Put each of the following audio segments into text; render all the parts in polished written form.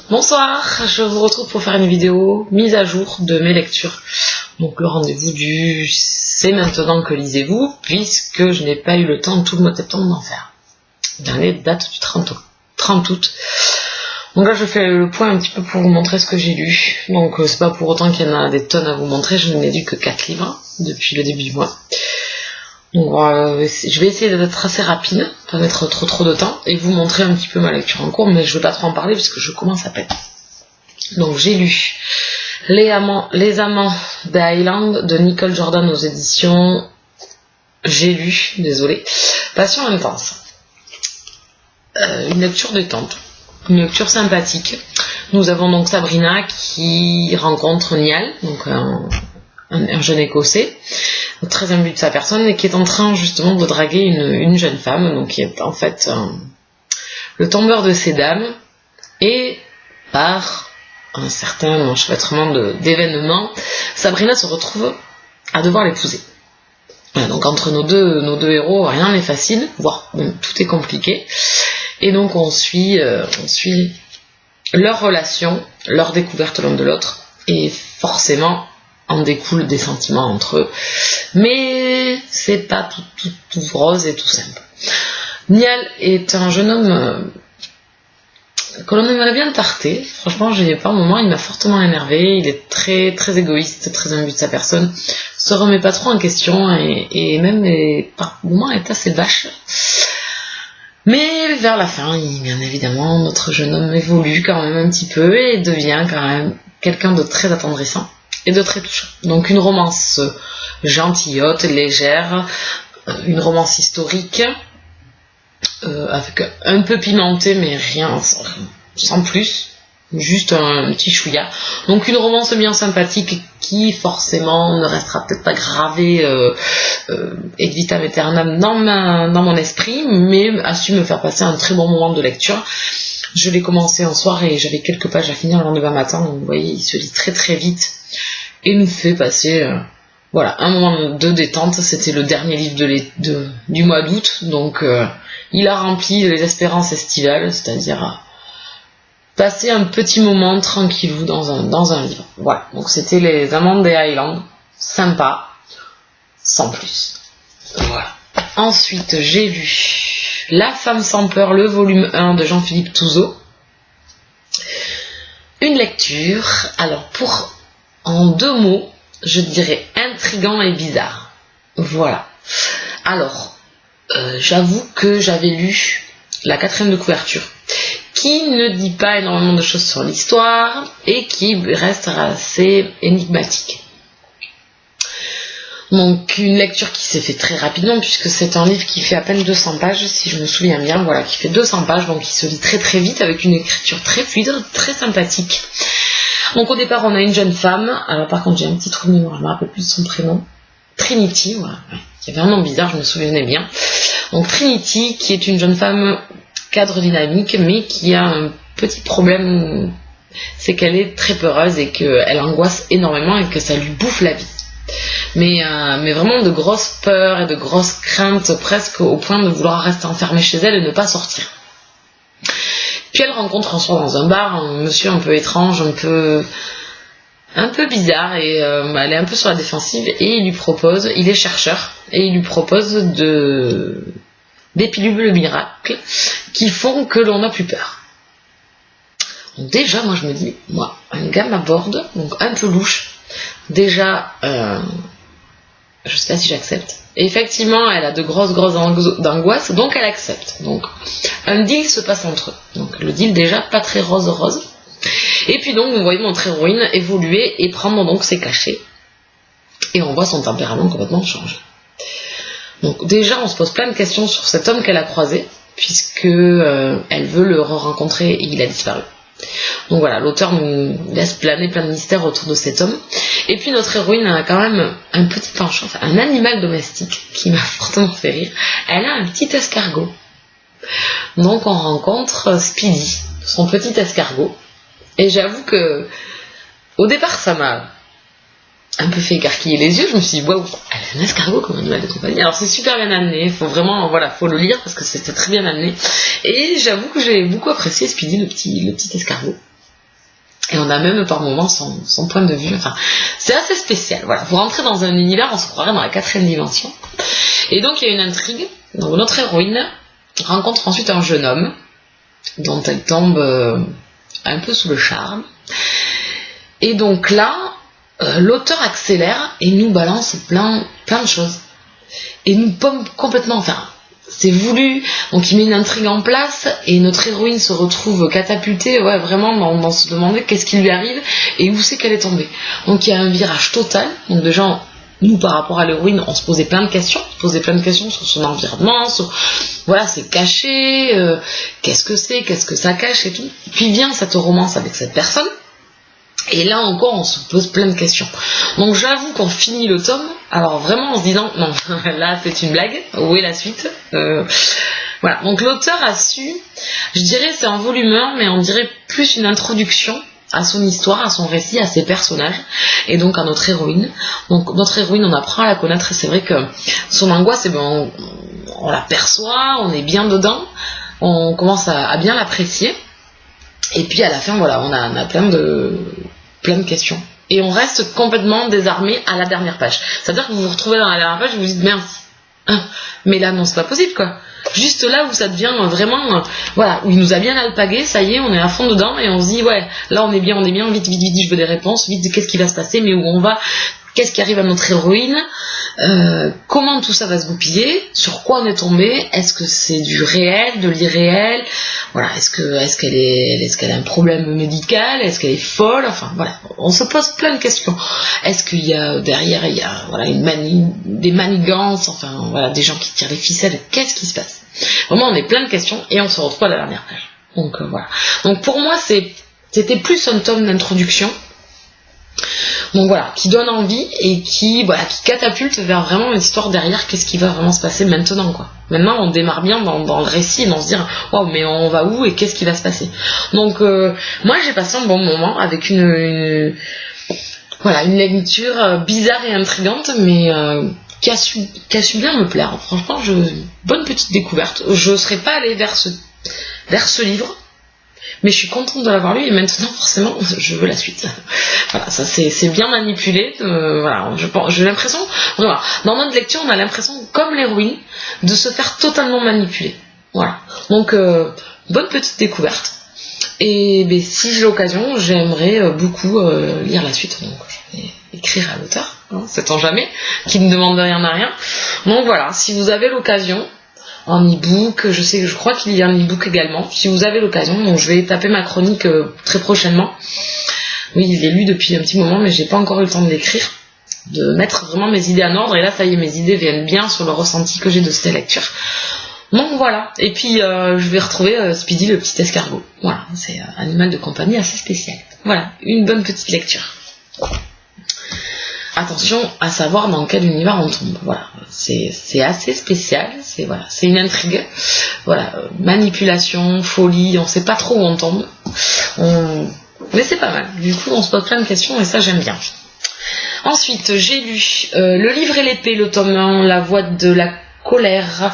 Bonsoir, je vous retrouve pour faire une vidéo mise à jour de mes lectures. Donc le rendez-vous du c'est maintenant que lisez-vous, puisque je n'ai pas eu le temps tout le mois de septembre d'en faire. Dernière date du 30 août. Donc là je fais le point un petit peu pour vous montrer ce que j'ai lu. Donc c'est pas pour autant qu'il y en a des tonnes à vous montrer, je n'ai lu que 4 livres depuis le début du mois. Donc je vais essayer d'être assez rapide, pas mettre trop de temps, et vous montrer un petit peu ma lecture en cours, mais je ne vais pas trop en parler puisque je commence à peine. Donc j'ai lu Les Amants des Highlands de Nicole Jordan aux éditions Passion intense. Une lecture détente, une lecture sympathique. Nous avons donc Sabrina qui rencontre Niall, donc un jeune écossais, très imbu de sa personne, et qui est en train justement de draguer une jeune femme, donc qui est en fait le tombeur de ces dames, et par un certain enchevêtrement d'événements, Sabrina se retrouve à devoir l'épouser. Voilà, donc entre nos deux héros, rien n'est facile, voire même, tout est compliqué, et donc on suit leur relation, leur découverte l'un de l'autre, et forcément en découlent des sentiments entre eux, mais c'est pas tout rose et tout simple. Niall est un jeune homme que l'on aimerait bien tarter. Franchement, je n'y ai pas un moment, il m'a fortement énervé. Il est très très égoïste, très imbu de sa personne, se remet pas trop en question et même par moments est assez vache. Mais vers la fin, bien évidemment, notre jeune homme évolue quand même un petit peu et devient quand même quelqu'un de très attendrissant et de très touchant. Donc une romance gentillotte, légère, une romance historique, avec un peu pimentée, mais rien, sans plus, juste un petit chouïa. Donc une romance bien sympathique qui forcément ne restera peut-être pas gravée et vitam aeternam dans mon esprit, mais a su me faire passer un très bon moment de lecture. Je l'ai commencé un soir et j'avais quelques pages à finir le lendemain matin, donc vous voyez, il se lit très très vite et nous fait passer un moment de détente. C'était le dernier livre du mois d'août, donc il a rempli les espérances estivales, c'est-à-dire passer un petit moment tranquillou dans un livre. Voilà, donc c'était Les Amants des Highlands, sympa, sans plus. Voilà. Ensuite, j'ai lu La femme sans peur, le volume 1 de Jean-Philippe Touzeau. Une lecture, alors en 2 mots, je dirais intriguant et bizarre. Voilà. Alors, j'avoue que j'avais lu la 4e de couverture, qui ne dit pas énormément de choses sur l'histoire et qui reste assez énigmatique. Donc une lecture qui s'est fait très rapidement, puisque c'est un livre qui fait à peine 200 pages, si je me souviens bien, voilà, qui fait 200 pages, donc qui se lit très très vite, avec une écriture très fluide, très sympathique. Donc au départ on a une jeune femme, alors par contre j'ai un petit trou de mémoire, je me rappelle plus de son prénom, Trinity, voilà, il y avait un nom bizarre, je me souvenais bien. Donc Trinity, qui est une jeune femme cadre dynamique, mais qui a un petit problème, c'est qu'elle est très peureuse et qu'elle angoisse énormément et que ça lui bouffe la vie. Mais vraiment de grosses peurs et de grosses craintes, presque au point de vouloir rester enfermée chez elle et ne pas sortir. Puis elle rencontre un soir dans un bar un monsieur un peu étrange, un peu bizarre, et elle est un peu sur la défensive, et il est chercheur, et il lui propose des pilules miracles qui font que l'on n'a plus peur. Donc déjà, moi je me dis, un gars m'aborde, donc un peu louche, déjà, je sais pas si j'accepte. Et effectivement, elle a de grosses angoisses, donc elle accepte. Donc un deal se passe entre eux. Donc le deal déjà pas très rose. Et puis donc, vous voyez notre héroïne évoluer et prendre donc ses cachets. Et on voit son tempérament complètement changer. Donc déjà, on se pose plein de questions sur cet homme qu'elle a croisé, puisque elle veut le rencontrer et il a disparu. Donc voilà, l'auteur nous laisse planer plein de mystères autour de cet homme. Et puis notre héroïne a quand même un petit penchant, un animal domestique qui m'a fortement fait rire. Elle a un petit escargot. Donc on rencontre Speedy, son petit escargot. Et j'avoue que au départ ça m'a un peu fait écarquiller les yeux. Je me suis dit waouh, elle a un escargot comme animal de compagnie. Alors c'est super bien amené, faut le lire parce que c'était très bien amené. Et j'avoue que j'ai beaucoup apprécié Speedy, le petit escargot. Et on a même par moments son point de vue. Enfin, c'est assez spécial. Voilà, vous rentrez dans un univers, on se croirait dans la 4e dimension. Et donc il y a une intrigue. Donc notre héroïne rencontre ensuite un jeune homme dont elle tombe un peu sous le charme. Et donc là, l'auteur accélère et nous balance plein de choses. Et nous pompe complètement. Enfin, c'est voulu, donc il met une intrigue en place et notre héroïne se retrouve catapultée, ouais, vraiment dans se demander qu'est-ce qui lui arrive et où c'est qu'elle est tombée. Donc il y a un virage total. Donc déjà, nous par rapport à l'héroïne, on se posait plein de questions, sur son environnement, sur voilà, c'est caché, qu'est-ce que ça cache et tout. Puis vient cette romance avec cette personne. Et là encore, on se pose plein de questions. Donc j'avoue qu'on finit le tome, alors vraiment en se disant, non, là c'est une blague, où est la suite Voilà, donc l'auteur a su, je dirais c'est un volume 1, mais on dirait plus une introduction à son histoire, à son récit, à ses personnages, et donc à notre héroïne. Donc notre héroïne, on apprend à la connaître, et c'est vrai que son angoisse, eh ben, on l'aperçoit, on est bien dedans, on commence à bien l'apprécier. Et puis à la fin, voilà, on a plein de questions. Et on reste complètement désarmé à la dernière page. C'est-à-dire que vous vous retrouvez dans la dernière page et vous vous dites, merde, mais là non, c'est pas possible quoi. Juste là où ça devient vraiment, voilà, où il nous a bien alpagué, ça y est, on est à fond dedans et on se dit, ouais, là on est bien, vite, je veux des réponses, vite, qu'est-ce qui va se passer, mais où on va, qu'est-ce qui arrive à notre héroïne, comment tout ça va se goupiller, sur quoi on est tombé, est-ce que c'est du réel, de l'irréel, voilà, est-ce qu'elle a un problème médical, est-ce qu'elle est folle, enfin voilà, on se pose plein de questions. Est-ce qu'il y a derrière, voilà, des manigances, enfin voilà, des gens qui tirent les ficelles, qu'est-ce qui se passe? Vraiment, on est plein de questions et on se retrouve à la dernière page. Donc voilà. Donc pour moi, c'était plus un tome d'introduction. Donc voilà, qui donne envie et qui catapulte vers vraiment une histoire derrière, qu'est-ce qui va vraiment se passer maintenant quoi. Maintenant on démarre bien dans le récit et dans se dire waouh, mais on va où et qu'est-ce qui va se passer. Donc moi j'ai passé un bon moment avec une lecture bizarre et intrigante, mais qui a su bien me plaire. Franchement, bonne petite découverte. Je serais pas allée vers ce livre, mais je suis contente de l'avoir lu et maintenant forcément je veux la suite. Voilà, ça c'est bien manipulé. Voilà, j'ai l'impression, voilà, dans notre lecture on a l'impression, comme l'héroïne, de se faire totalement manipuler. Voilà, donc bonne petite découverte. Et si j'ai l'occasion, j'aimerais beaucoup lire la suite. Donc je vais écrire à l'auteur, sait-on jamais, qui ne demande rien à rien. Donc voilà, si vous avez l'occasion, en e-book, je crois qu'il y a un e-book également, si vous avez l'occasion, donc je vais taper ma chronique très prochainement. Oui, je l'ai lu depuis un petit moment, mais j'ai pas encore eu le temps de l'écrire, de mettre vraiment mes idées en ordre, et là ça y est, mes idées viennent bien sur le ressenti que j'ai de cette lecture. Donc voilà, et puis je vais retrouver Speedy le petit escargot. Voilà, c'est un animal de compagnie assez spécial. Voilà, une bonne petite lecture. Attention à savoir dans quel univers on tombe. Voilà, c'est assez spécial. C'est une intrigue. Voilà, manipulation, folie. On sait pas trop où on tombe. Mais c'est pas mal. Du coup, on se pose plein de questions et ça j'aime bien. Ensuite, j'ai lu Le Livre et l'Épée, le tome 1, La Voix de la Colère,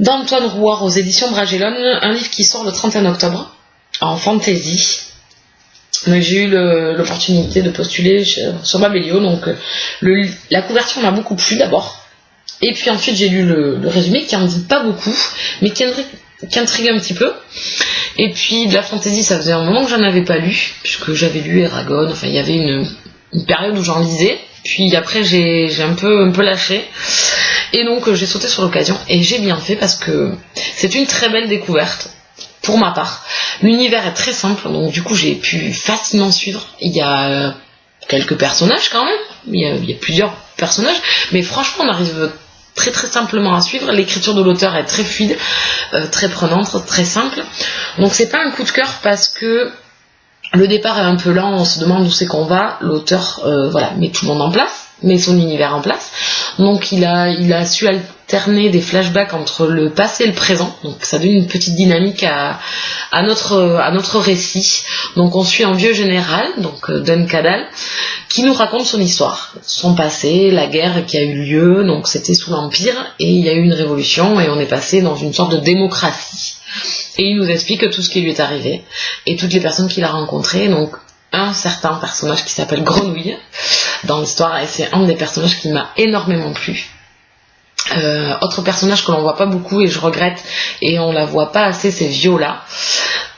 d'Antoine Rouard aux éditions Bragellone, un livre qui sort le 31 octobre en fantasy. Mais j'ai eu l'opportunité de postuler sur Babelio, donc la couverture m'a beaucoup plu d'abord, et puis ensuite j'ai lu le résumé qui en dit pas beaucoup, mais qui intrigue un petit peu. Et puis de la fantasy, ça faisait un moment que j'en avais pas lu, puisque j'avais lu Eragon, enfin il y avait une période où j'en lisais, puis après j'ai un peu lâché, et donc j'ai sauté sur l'occasion, et j'ai bien fait parce que c'est une très belle découverte. Pour ma part, l'univers est très simple, donc du coup j'ai pu facilement suivre. Il y a quelques personnages quand même, il y a plusieurs personnages, mais franchement on arrive très très simplement à suivre. L'écriture de l'auteur est très fluide, très prenante, très simple. Donc c'est pas un coup de cœur parce que le départ est un peu lent, on se demande où c'est qu'on va. L'auteur met tout le monde en place, met son univers en place. Donc il a su alterner des flashbacks entre le passé et le présent, donc ça donne une petite dynamique à notre récit. Donc on suit un vieux général, donc Dun Cadal, qui nous raconte son histoire, son passé, la guerre qui a eu lieu, donc c'était sous l'Empire, et il y a eu une révolution, et on est passé dans une sorte de démocratie. Et il nous explique tout ce qui lui est arrivé, et toutes les personnes qu'il a rencontrées, donc un certain personnage qui s'appelle Grenouille dans l'histoire, et c'est un des personnages qui m'a énormément plu. Autre personnage que l'on voit pas beaucoup et je regrette, et on la voit pas assez, c'est Viola.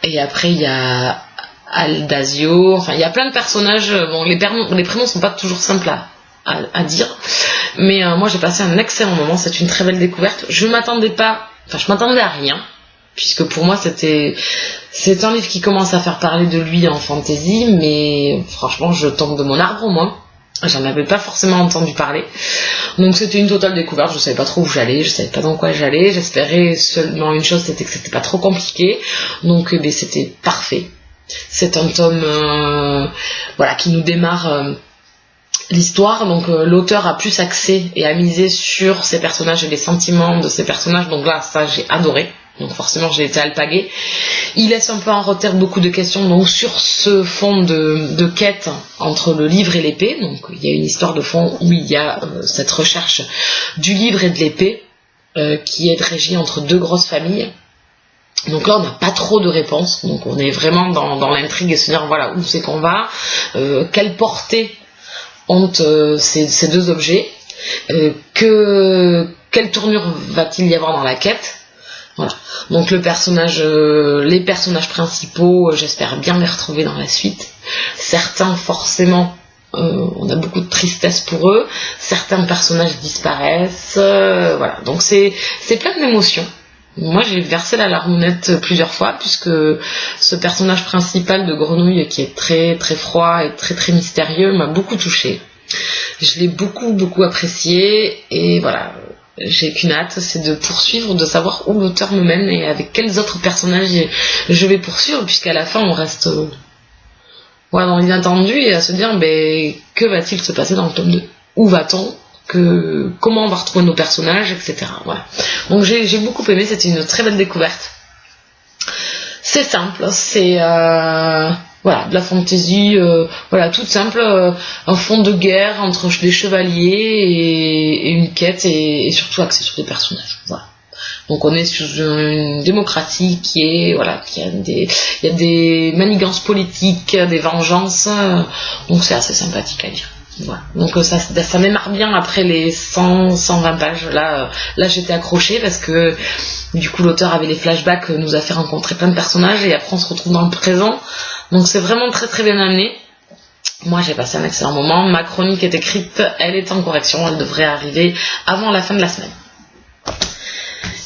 Et après il y a Aldazio, enfin il y a plein de personnages. Bon, les prénoms sont pas toujours simples à dire, mais moi j'ai passé un excellent moment, c'est une très belle découverte. Je m'attendais à rien, puisque pour moi c'est un livre qui commence à faire parler de lui en fantasy, mais franchement je tombe de mon arbre, moi j'en avais pas forcément entendu parler, donc c'était une totale découverte. Je savais pas trop où j'allais, je savais pas dans quoi j'allais, j'espérais seulement une chose, c'était que c'était pas trop compliqué, donc c'était parfait. C'est un tome qui nous démarre l'histoire, donc l'auteur a plus axé et a misé sur ses personnages et les sentiments de ses personnages, donc là ça j'ai adoré, donc forcément j'ai été alpaguée. Il laisse un peu en retrait beaucoup de questions, donc sur ce fond de quête entre le livre et l'épée, donc il y a une histoire de fond où il y a cette recherche du livre et de l'épée qui est régie entre deux grosses familles. Donc là on n'a pas trop de réponses, donc on est vraiment dans l'intrigue et se dire voilà où c'est qu'on va, quelle portée ont ces deux objets, quelle tournure va-t-il y avoir dans la quête. Voilà. Donc les personnages principaux, j'espère bien les retrouver dans la suite. Certains forcément on a beaucoup de tristesse pour eux, certains personnages disparaissent, voilà, donc c'est plein d'émotions. Moi j'ai versé la larmounette plusieurs fois, puisque ce personnage principal de Grenouille, qui est très très froid et très très mystérieux, m'a beaucoup touchée. Je l'ai beaucoup apprécié, et voilà, j'ai qu'une hâte, c'est de poursuivre, de savoir où l'auteur me mène et avec quels autres personnages je vais poursuivre, puisqu'à la fin on reste dans l'inattendu et à se dire que va-t-il se passer dans le tome 2, où va-t-on, comment on va retrouver nos personnages, etc. Voilà. Donc j'ai beaucoup aimé, c'était une très belle découverte. C'est simple, c'est de la fantaisie, toute simple, un fond de guerre entre des chevaliers et une quête, et surtout axé sur des personnages. Voilà. Donc on est sur une démocratie il y a des manigances politiques, des vengeances, donc c'est assez sympathique à lire. Voilà. Donc ça démarre bien après les 120 pages. Là j'étais accrochée, parce que du coup l'auteur avait les flashbacks, nous a fait rencontrer plein de personnages, et après on se retrouve dans le présent. Donc c'est vraiment très très bien amené. Moi j'ai passé un excellent moment. Ma chronique est écrite, elle est en correction, elle devrait arriver avant la fin de la semaine.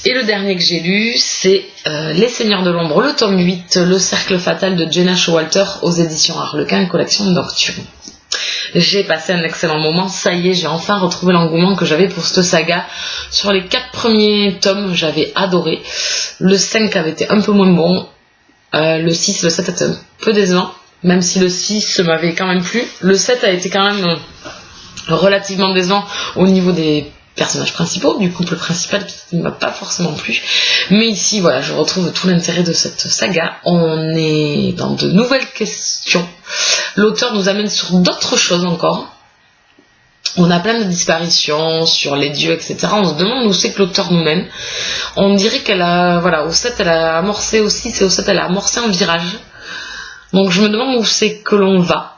Et le dernier que j'ai lu, c'est Les Seigneurs de l'Ombre, le tome 8, Le Cercle Fatal de Jenna Showalter aux éditions Harlequin, collection Nocturne. J'ai passé un excellent moment, ça y est, j'ai enfin retrouvé l'engouement que j'avais pour cette saga. Sur les 4 premiers tomes, j'avais adoré. Le 5 avait été un peu moins bon, le 6, le 7 était un peu décevant, même si le 6 m'avait quand même plu. Le 7 a été quand même relativement décevant au niveau des personnages principaux, du couple principal, qui ne m'a pas forcément plu. Mais ici, voilà, je retrouve tout l'intérêt de cette saga. On est dans de nouvelles questions. L'auteur nous amène sur d'autres choses encore. On a plein de disparitions sur les dieux, etc. On se demande où c'est que l'auteur nous mène. On dirait qu'elle a, au 7, elle a amorcé aussi, c'est au 7, elle a amorcé un virage. Donc je me demande où c'est que l'on va.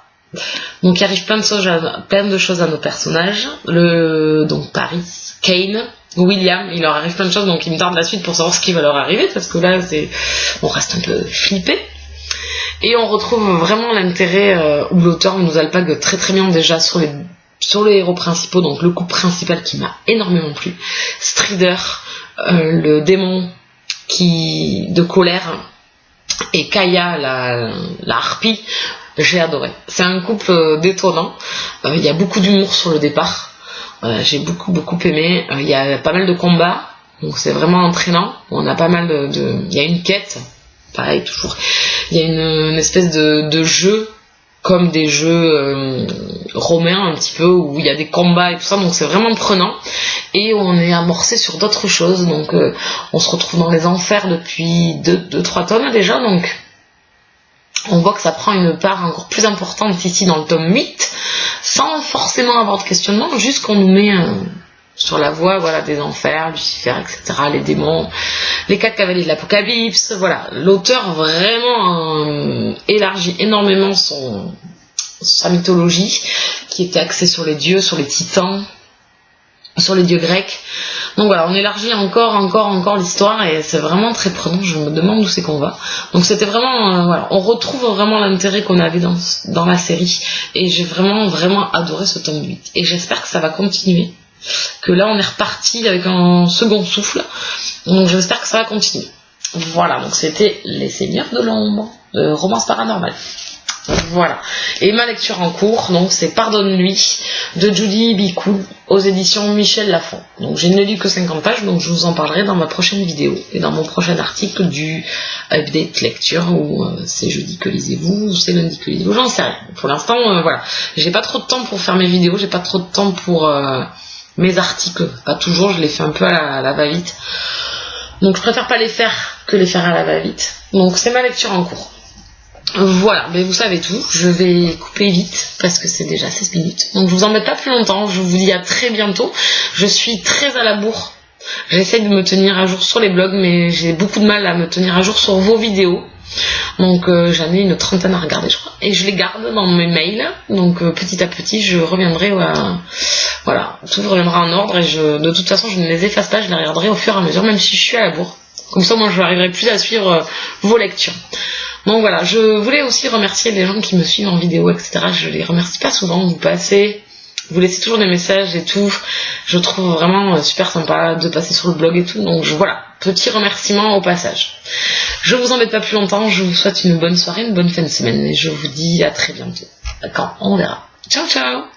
Donc il arrive plein de choses à nos personnages. Donc Paris, Kane, William, il leur arrive plein de choses, donc il me tarde la suite pour savoir ce qui va leur arriver, parce que là on reste un peu flippé. Et on retrouve vraiment l'intérêt où l'auteur nous alpague très très bien déjà sur les héros principaux, donc le couple principal qui m'a énormément plu, Strider, le démon de colère, et Kaya, la harpie. J'ai adoré. C'est un couple détonnant. Il y a beaucoup d'humour sur le départ. J'ai beaucoup aimé. Il y a pas mal de combats, donc c'est vraiment entraînant. On a pas mal il y a une quête, pareil toujours. Il y a une espèce de jeu, comme des jeux romains un petit peu, où il y a des combats et tout ça, donc c'est vraiment prenant. Et on est amorcé sur d'autres choses, donc on se retrouve dans les enfers depuis 2-3 tomes déjà, donc on voit que ça prend une part encore plus importante ici dans le tome 8, sans forcément avoir de questionnement, juste qu'on nous met sur la voie des enfers, Lucifer, etc., les démons, les 4 cavaliers de l'Apocalypse. Voilà, l'auteur vraiment élargi énormément sa mythologie, qui était axée sur les dieux, sur les titans, sur les dieux grecs. Donc voilà, on élargit encore l'histoire et c'est vraiment très prenant. Je me demande où c'est qu'on va. Donc c'était vraiment, voilà, on retrouve vraiment l'intérêt qu'on avait dans la série et j'ai vraiment adoré ce tome 8 et j'espère que ça va continuer, que là on est reparti avec un second souffle, donc j'espère que ça va continuer. Voilà, donc c'était Les Seigneurs de l'Ombre, de Romance Paranormale. Voilà. Et ma lecture en cours, donc c'est Pardonne-lui de Julie Bicoul aux éditions Michel Lafon. Donc je n'ai lu que 50 pages, donc je vous en parlerai dans ma prochaine vidéo et dans mon prochain article du update lecture où c'est jeudi que lisez-vous ou c'est lundi que lisez-vous, j'en sais rien. Pour l'instant, voilà, j'ai pas trop de temps pour faire mes vidéos, j'ai pas trop de temps pour mes articles, pas toujours, je les fais un peu à la va-vite. Donc je préfère pas les faire que les faire à la va-vite. Donc c'est ma lecture en cours. Voilà, mais vous savez tout, je vais couper vite parce que c'est déjà 16 minutes. Donc je vous embête pas plus longtemps, je vous dis à très bientôt. Je suis très à la bourre. J'essaie de me tenir à jour sur les blogs, mais j'ai beaucoup de mal à me tenir à jour sur vos vidéos. Donc j'en ai une 30 à regarder, je crois. Et je les garde dans mes mails. Donc petit à petit, je reviendrai voilà, tout reviendra en ordre et de toute façon, je ne les efface pas, je les regarderai au fur et à mesure, même si je suis à la bourre. Comme ça, moi, je n'arriverai plus à suivre vos lectures. Donc voilà, je voulais aussi remercier les gens qui me suivent en vidéo, etc. Je les remercie pas souvent, vous laissez toujours des messages et tout. Je trouve vraiment super sympa de passer sur le blog et tout. Donc voilà, petit remerciement au passage. Je vous embête pas plus longtemps, je vous souhaite une bonne soirée, une bonne fin de semaine et je vous dis à très bientôt. D'accord, on verra. Ciao ciao.